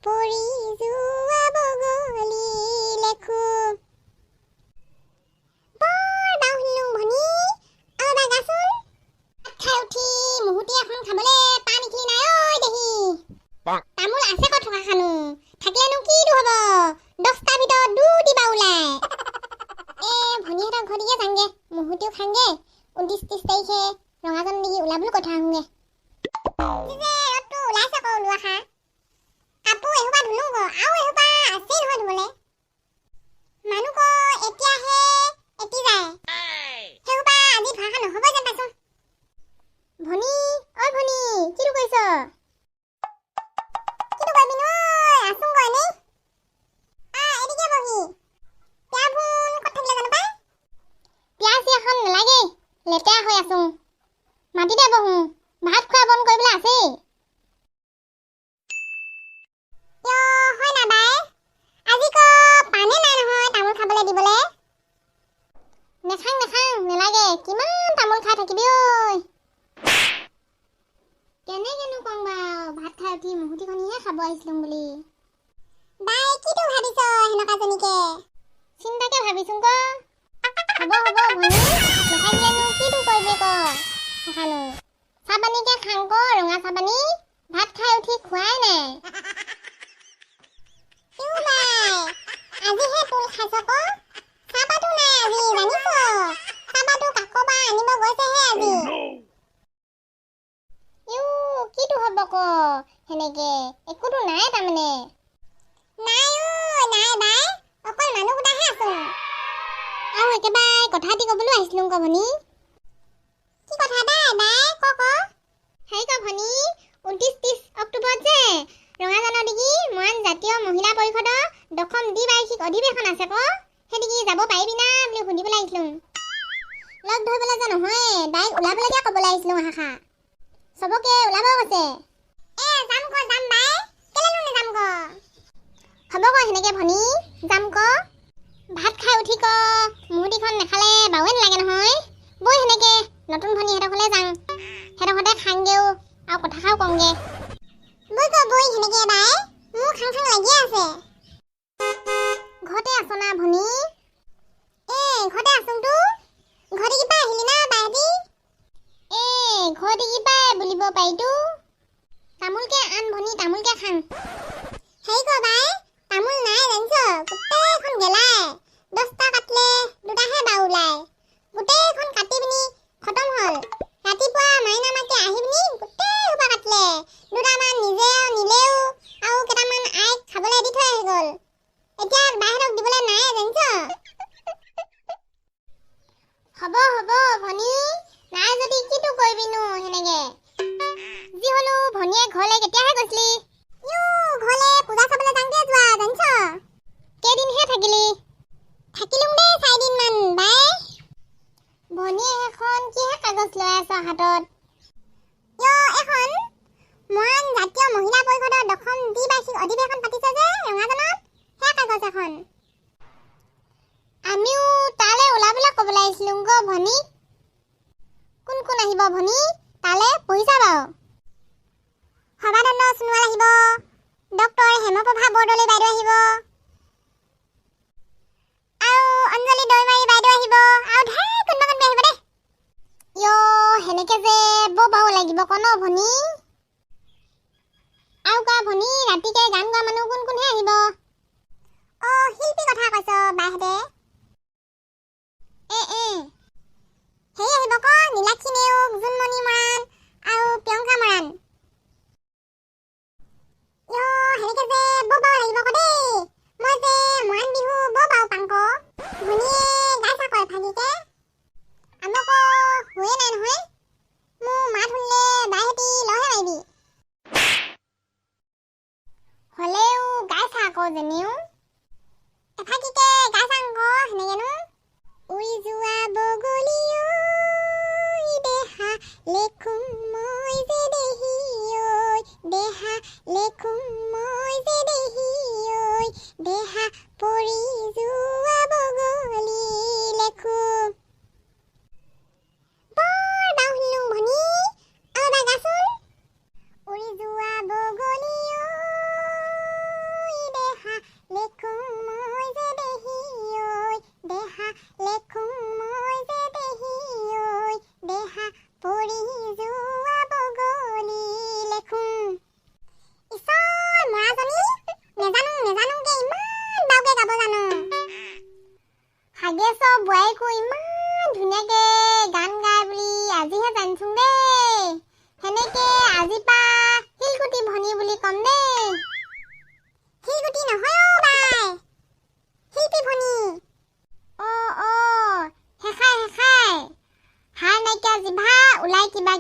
পৰি যোৱা বগলী লেখো বৰ বাহুলো ভনী অবা গাচোন খাই উঠি মুহুতি এখন খাবলে পান কি নাই ঐ দেহি তামোল আছে কত থকা খানো থাকিলেনো কি হ'ব 10টা ভিতৰত 2 দিবা ওলাই ভনীহঁতৰ ঘৰিয়ে যাংগে মুহুতিও খাংগে 29-30 তাৰিখে ৰঙাজান নেকি ওলাবলৈ কথা আহোগে যে ৰতটো ওলাইছে ক ওলোৱা খা কাপোৰ এহুপা ধুলো গ আৰু এহুপা আছে নহয় ধুবলে মানুহ ক এতিয়াহে এটি যায় সেহুপা আজি ভাষা নহ'ব যেন পাইছো ভনী ঐ ভনী কিটো কৰিছ কিটো কৰিবি নো আছোং গৈ নে এদিকে বহি পিয়াভোন ক'ত থাকিলে জানো পাই পিয়াছি এখন নালাগে লেতেৰা হৈ আছোং মাটিতে বহো ভাত খোৱা বন কৰিবলৈ আছেই হয় না বাই আজি ক পানে নাই নহয় তামোল খাবলৈ দিবলে নেখাং নেলাগে কিমান তামোল খাই থাকিবি ঐ কেনেকেনো কং বাৰু ভাত খাই উঠি মুহুতিখনিহে খাব আহিছিলো বুলি বাই কিটো ভাবিছ হেনকাজনীকে চিন্তাকে ভাবিছোং ক হ'ব ভনী নেখাইলেনো কিটো কৰিবি ক খানো চাহপানীকে খাং ক ৰঙা চাহপানী ভাত খাই উঠি খোৱাই নাই আজিহে তুল খাইছ ক চাহপাতো নাই আজি জানিছ চাহপাতো কাকবা আনিব গৈছেহে আজি কিটো হ'ব ক হেনেকে একোতো নাই তাৰমানে নাই বাই অকল মানুহ গোটাহে আছো আৰু একেবাৰে কথা এটি ক'বলৈ আহিছিলো ক ভনী কি কথা বাই ক হেৰি ক ভনী 29-30 অক্টোবৰত যে ৰঙাজানৰ দিগি মৰাণ জাতীয় মহিলা পৰিষদৰ দশম দ্বিবাৰ্ষিক অধিৱেশন আছে ক সেদিগি যাব পাৰিবি না বুলি সুধিবলৈ আহিছিলো লগ ধৰিবলৈ যে নহয় ডাইৰেক্ট ওলাবলৈকে ক'বলৈ আহিছিলো আশা সবকে ওলাব কৈছে যাম বাই কেলেনো নেযাম ক হ'ব ক সেনেকে ভনী যাম ক ভাত খাই উঠি ক মুহুতিখন নেখালে বাউৱে নালাগে নহয় বৈ সেনেকে নতুন ভনী হেতৰ ঘৰলে যাং হেতৰ ঘৰতে খাংগেও আৰু কথা খাও কংগে বৈ সেনেকে বাই মোৰ খাং লাগিয়ে আছে ঘৰতে আছ না ভনী ঘৰতে আছোং তো ঘৰতে কিবা আহিলি না বাহেতি ঘৰতে কিবা বুলিব পাৰিতো তামোলকে আন ভনী তামোলকে খাং হেৰি ক বাই তামোল নাই জানিছ গোটেইখন গেলাই 10টা কাটলে 2টাহে বা ওলাই গোটেইখন কাটি পিনি খতম হল ৰাতিপুৱা মাইনা মাকে আহি পিনি গোটেই সোপা কাটলে 2টামান নিজেও নিলেও আৰু কেইটামান আইক খাবলৈ দি থৈ আহি গ'ল এতিয়া বাহিৰক দিবলৈ নাই জানিছ হ'ব ভনী নাই যদি কিটো কৰিবিনো সেনেকে যি হলো ভনীয়ে ঘৰলে কেতিয়াহে গৈছিলি ঘৰলে পূজা চাবলৈ যাংগে যোৱা জানিছ কেইদিনহে থাকিলোং দে 4 দিন মান বাই ভনীয়ে এখন কিহে কাগজ লৈ আছ হাতত এখন মৰাণ জাতীয় মহিলা পৰিষদৰ দশম দ্বিবাৰ্ষিক অধিৱেশন পাতিছে যে ৰঙাজানত সেই কাগজ এখন আমিও তালে ওলাবলৈ ক'বলৈ আহিছিলোং গ ভনী কোন আহিব ভনী তালে পঢ়িছা বাৰু সভাদণ্ড সোণোৱাল আহিব ডক্টৰ হেমপ্ৰভা বৰদলৈ বাইদেউ আহিব আৰু অঞ্জলি দৈমাৰী বাইদেউ আহিব আৰু ঢেৰ কোনোবা আহিব দে সেনেকে যে বৰ বাও লাগিব ক ন ভনী আৰু কা ভনী ৰাতিকে গান গোৱা মানুহ কোনহে আহিব শিল্পী কথা কৈছ বাইহেঁতে হেৰি আহিব ক নীলাক্ষী নেওগ জোনমণি মৰাণ আৰু প্ৰিয়ংকা মৰাণ সেনেকে যে বৰ বাও লাগিব ক দেই মই যে মৰাণ বিহু বৰ বাও পাং ক ভনীয়ে গাইছা কয় ভাগিকে আমাক হৈয়ে নাই নহয় মোৰ মাত শুনিলে বাইহেঁতি লহে মাৰিবি হ'লেও গাইছা আকৌ যেনেও এফাকিকে গাইছা ক সেনেকেনো উই যোৱা বগলী দেহা লেখোং মই যে দেহি দেহা লেখোং মই যে দেহি দেহা পৰি যোৱা বগলী লেখো বৰ বাহুলো ভনী অবা গাচোন উৰি যোৱা বগলী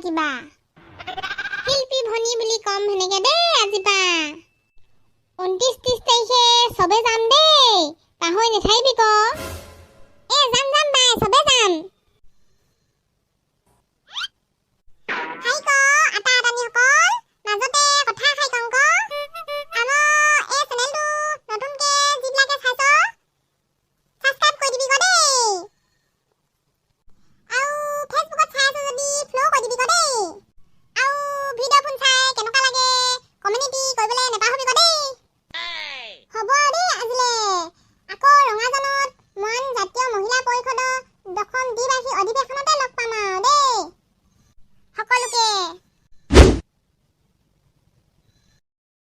মাতিবা শিল্পী ভনী বুলি কম সেনেকে দেই আজিপা 29-30 তাৰিখে চবে যাম দেই পাহৰি নাথাকিবি ক